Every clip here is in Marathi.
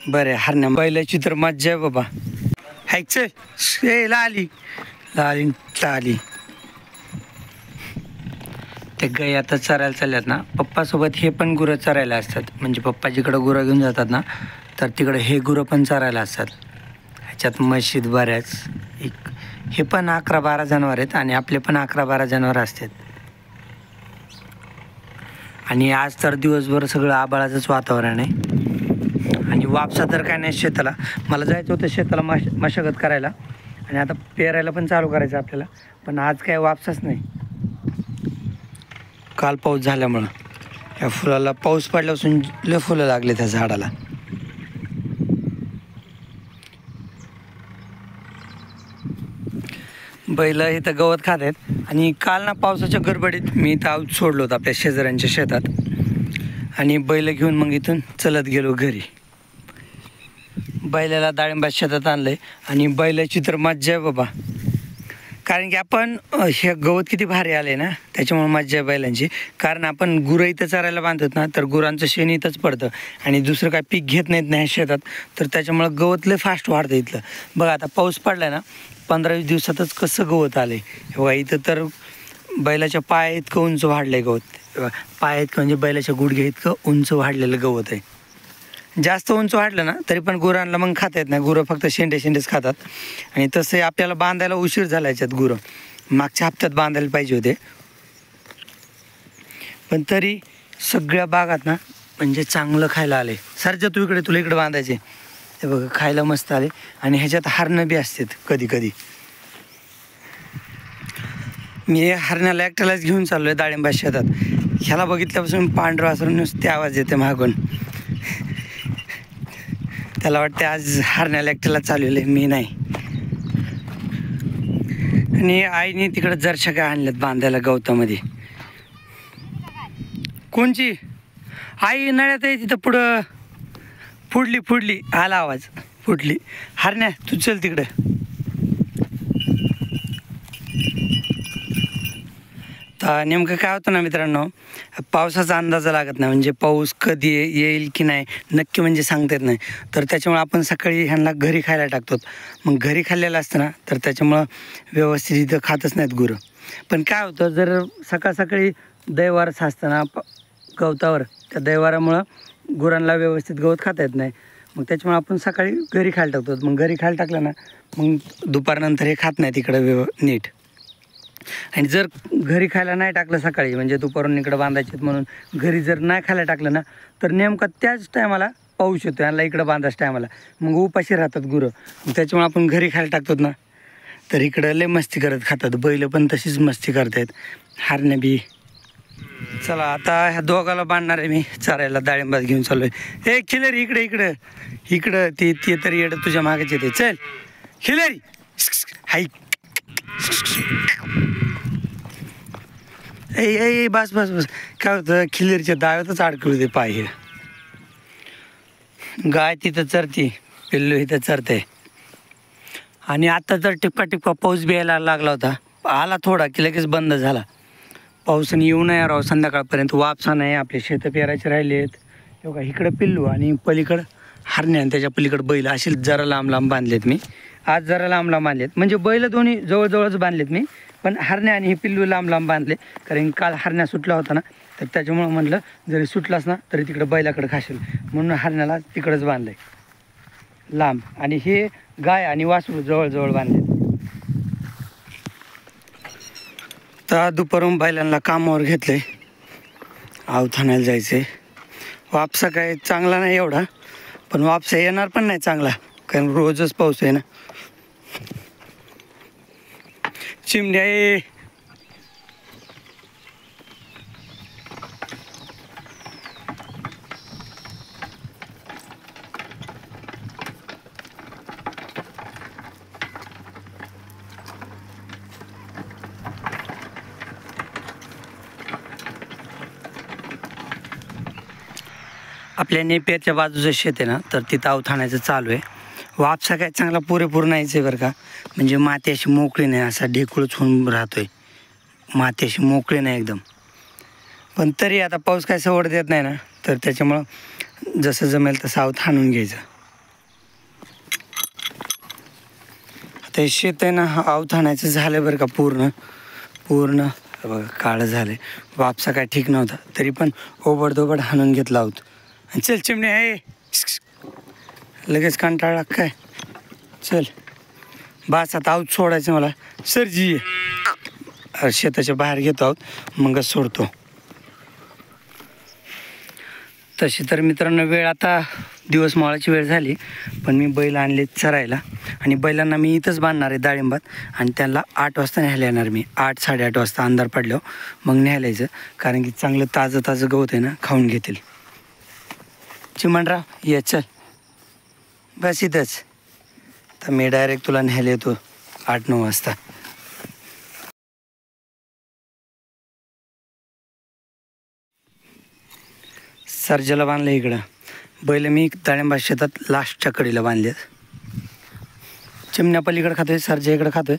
बरे हरण्या बैलाची तर मज्जा आहे बाबा. हायक चल लाली लाली लाली. ते गाई आता चरायला चालल्यात ना, पप्पासोबत हे पण गुरं चरायला असतात. म्हणजे पप्पा जिकडं गुरं घेऊन जातात ना, तर तिकडे हे गुरं पण चरायला असतात. ह्याच्यात मशीद बऱ्याच हे पण 11-12 जनावर आहेत आणि आपले पण 11-12 जनावर असतात. आणि आज तर दिवसभर सगळं आबाळाचंच वातावरण आहे. आणि वापसा तर काय नाही शेताला. मला जायचं होतं शेताला मशागत करायला आणि आता पेरायला पण चालू करायचं आपल्याला. पण आज काय वापसाच नाही, काल पाऊस झाल्यामुळं. या फुलाला पाऊस पडल्यापासून लय फुलं लागले त्या झाडाला. बैल इथं गवत खात आहेत. आणि काल ना पावसाच्या गडबडीत मी इथं आऊत सोडलो होतं आपल्या शेजाऱ्यांच्या शेतात आणि बैल घेऊन मग इथून चलत गेलो घरी. बैलाला डाळिंबात शेतात आणलं आहे आणि बैलाची तर मज्जा आहे बाबा. कारण की आपण हे गवत किती भारी आले ना, त्याच्यामुळे मज्जा आहे बैलांची. कारण आपण गुरं इथं चरायला बांधत ना, तर गुरांचं शेण इथंच पडतं आणि दुसरं काय पीक घेत नाहीत ना शेतात, तर त्याच्यामुळं गवत लय फास्ट वाढतं इथलं. बघा आता पाऊस पडला ना, 15-20 दिवसातच कसं गवत आलं आहे. बघा इथं तर बैलाच्या पाया इतकं उंच वाढलं आहे गवत. पाया इतकं म्हणजे बैलाच्या गुडघ्या इतकं उंच वाढलेलं गवत आहे. जास्त उंच वाढलं ना तरी पण गुरांना मग खाता येत नाही. गुरं फक्त शेंडेच खातात. आणि तसं आपल्याला बांधायला उशीर झाला याच्यात. गुरं मागच्या हप्त्यात बांधायला पाहिजे होते, पण तरी सगळ्या बागात ना म्हणजे चांगलं खायला आले. सरजा तू इकडे, तुला इकडे बांधायचे. ते बघा खायला मस्त आले. आणि ह्याच्यात हरणं बी असतात कधी कधी. मी हरण्याला एकट्यालाच घेऊन चाललो आहे डाळिंबा शेतात. ह्याला बघितल्यापासून पांढरं असं नुसते आवाज येते मागून. त्याला वाटते आज हरण्याला एकट्याला चालवलं आहे, मी नाही. आणि आईने तिकडं जरशा काय आणल्यात बांधायला गवतामध्ये. कोणची आई नळ्यात आहे तिथं पुढं. फुडली आला आवाज. फुटली. हरण्या तू चल तिकडं. तर नेमकं काय होतं ना मित्रांनो, पावसाचा अंदाज लागत नाही. म्हणजे पाऊस कधी येईल की नाही नक्की म्हणजे सांगता येत नाही. तर त्याच्यामुळे आपण सकाळी ह्यांना घरी खायला टाकतो. मग घरी खाल्लेलं असतं ना, तर त्याच्यामुळं व्यवस्थित इथं खातच नाहीत गुरं. पण काय होतं, जर सकाळी दैवार साचतं ना गवतावर, त्या दैवारामुळं गुरांना व्यवस्थित गवत खाता येत नाही. मग त्याच्यामुळे आपण सकाळी घरी खायला टाकतो. मग घरी खायला टाकलं ना, मग दुपारनंतर हे खात नाही तिकडं नीट. आणि जर घरी खायला नाही टाकलं सकाळी, म्हणजे दुपारून इकडं बांधायचे म्हणून घरी जर नाही खायला टाकलं ना, तर नेमका त्याच टायमाला पाऊस येतो यांना इकडं बांधायच टायमाला. मग उपाशी राहतात गुरं. त्याच्यामुळे आपण घरी खायला टाकतो ना, तर इकडं लय मस्ती करत खातात. बैल पण तशीच मस्ती करतायत, हरण्या बी. चला आता ह्या दोघाला बांधणार आहे मी चरायला. डाळिंबात घेऊन चालू आहे. ए खिलेरी इकडं ते तरी येडं तुझ्या मागेच येते. चल खिलेरी हाई. ए बस काय होतं, खिलेरीच्या दाव्यातच अडकळू दे पाय. हे गाय तिथं चरती, पिल्लू इथं चरते. आणि आता तर टिपका पाऊस बी यायला लागला होता. आला थोडा की लगेच बंद झाला. पावसाने येऊ नये राव संध्याकाळपर्यंत. वापसा नाही, आपले शेतं पेरायचे राहिले आहेत. बघा इकडं पिल्लू आणि पलीकडं हरण्या आणि त्याच्या पलीकडं बैल. असे जरा लांब बांधलेत मी आज. जरा लांब बांधलेत म्हणजे बैल दोन्ही जवळजवळच बांधलेत मी. पण हरण्या आणि हे पिल्लू लांब बांधले. कारण काल हरण्या सुटला होता ना, तर त्याच्यामुळं म्हटलं जरी सुटलास ना तरी तिकडं बैलाकडं खाशील, म्हणून हरण्याला तिकडंच बांधलं आहे लांब. आणि हे गाय आणि वासरू जवळ बांधले. तर दुपारून बैलांना कामावर घेतलं आहे. आवत आणायला जायचं आहे. वापसा काय चांगला नाही एवढा, पण वापसा येणार पण नाही चांगला, कारण रोजच पाऊस आहे ना. चिमण्या आपल्या नेपेरच्या बाजूचं शेत आहे ना, तर तिथं अवथाणायचं चालू आहे. वापसा काय चांगला पुरेपूर नाहीच आहे बरं का. म्हणजे माती अशी मोकळी नाही, असा ढेकूळच होऊन राहतोय. माती अशी मोकळी नाही एकदम. पण तरी आता पाऊस काय सवड देत नाही ना, तर त्याच्यामुळं जसं जमेल तसं आवत हाणून घ्यायचं. आता हे शेत आहे ना, आवत हाणायचं झालं बरं का, पूर्ण बघा काळं झालं. वापसा काय ठीक नव्हता, तरी पण ओबडधोबड हाणून घेतला आहोत. आणि चल चिमणे आहे, लगेच कंटाळा काय. चल बास, आता आऊत सोडायचं मला. सरजी शेताच्या बाहेर घेतो आहोत, मगच सोडतो. तशी तर मित्रांनो वेळ आता दिवस मावळाची वेळ झाली, पण मी बैल आणले चरायला आणि बैलांना मी इथंच बांधणार आहे डाळिंबात. आणि त्यांना 8 वाजता न्यायला येणार मी. 8-8:30 वाजता अंधार पडल्यावर मग न्यायला यायचं, कारण की चांगलं ताजं गवत आहे ना, खाऊन घेतील. चिमणराव ये, चल बस इथंच. तर मी डायरेक्ट तुला न्यायला येतो 8-9 वाजता. सर्जाला बांधलं इकडं. बैल मी डाळिंबा शेतात लास्टच्या कडीला बांधलेत. चिमण्या पलीकडे खातोय, सर्जा इकडं खातोय,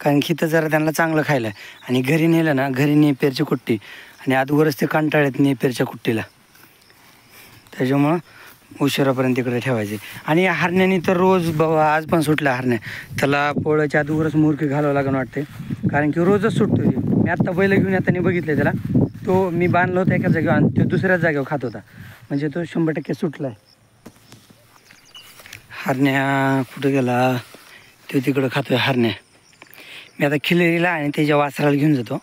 कारण की इथं जरा त्यांना चांगलं खायला आहे. आणि घरी नेलं ना, घरी नेपेरची कुट्टी, आणि अगोदरच ते कंटाळ्यात नेपेरच्या कुट्टीला, त्याच्यामुळं उशिरापर्यंत इकडे ठेवायचे. आणि या हरण्याने तर रोज बाबा आज पण सुटला हरण्या. त्याला पोळ्याच्या अगोदरच मुरकी घालावं लागेल वाटते, कारण की रोजच सुटतो. मी आत्ता बैल घेऊन येताना बघितलं त्याला, तो मी बांधला होता एका जागेवर आणि तो दुसऱ्याच जागेवर खात होता. म्हणजे तो 100% सुटला आहे. हरण्या कुठं गेला, तो तिकडं खातोय हरण्या. मी आता खिलेरीला आणि त्याच्या वासराला घेऊन जातो,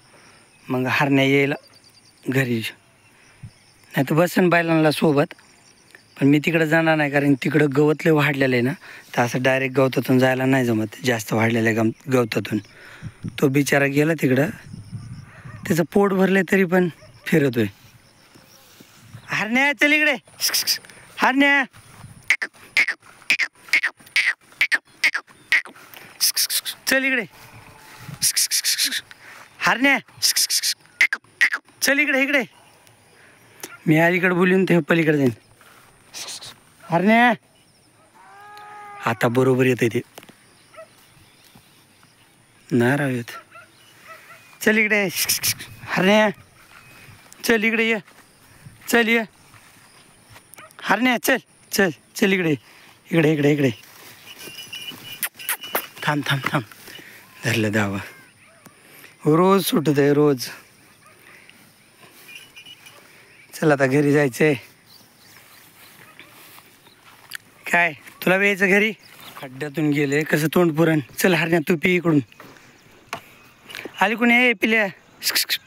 मग हरण्या येईल घरी. नाही तर बसन बैलांना सोबत, पण मी तिकडं जाणार नाही, कारण तिकडं गवत लय वाढलेलं आहे ना, तर असं डायरेक्ट गवतातून जायला नाही जमत, जास्त वाढलेलं आहे गवतातून. तो बिचारा गेला तिकडं, त्याचं पोट भरले तरी पण फिरतोय. हरण्या चल इकडे, हरण्या चल इकडे, हरण्या चल इकडे. मी अलीकडे बोलून ते पलीकडे जाईन. हरण्या आता बरोबर येते ते, नाही राव येत. चल इकडे हरण्या, चल इकडे ये, चल ये हरण्या, चल चल चल इकडे इकडे इकडे इकडे. थांब धरलं दावा. रोज सुटत आहे रोज. चल आता घरी जायचंय. काय तुला यायचं घरी? खड्ड्यातून गेले कसं तोंड पुरण. चल हरण्या तू पी इकडून. आली कोणी? ये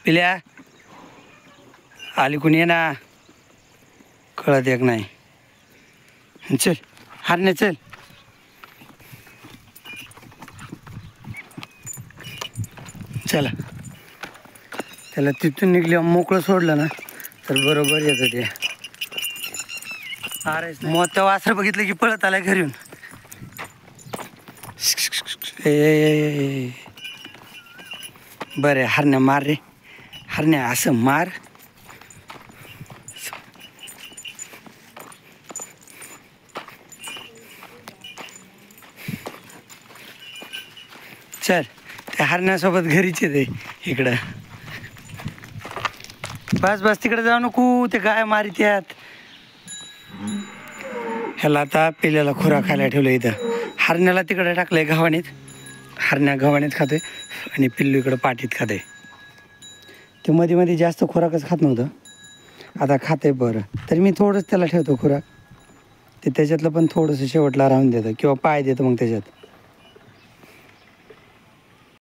पिल्या आली कोणी? ये ना, कळत एक नाही. चल हरण्या चल. चला त्याला तिथून निघले मोकळं सोडलं ना तर बरोबर येतं ते. अरे मोठं वासर बघितलं की पळत आलाय घरी येऊन. बरं हरण्या मार रे, हरण्या असं मार. चल त्या हरण्यासोबत घरीच येते इकडं. बस तिकडे जाऊ नको, ते गाय मारित यात. ह्याला आता पिल्याला खुरा खायला ठेवलं इथं. हरण्याला तिकडे टाकलंय गव्हाणीत. हरण्या गव्हाणीत खातोय आणि पिल्लू इकडं पाठीत खाते. ते मध्ये जास्त खुराकच खात नव्हतं, आता खाते बरं. तरी मी थोडंच त्याला ठेवतो खुराक. ते त्याच्यातलं पण थोडंसं शेवटला राहून देतं किंवा पाय देतं मग त्याच्यात.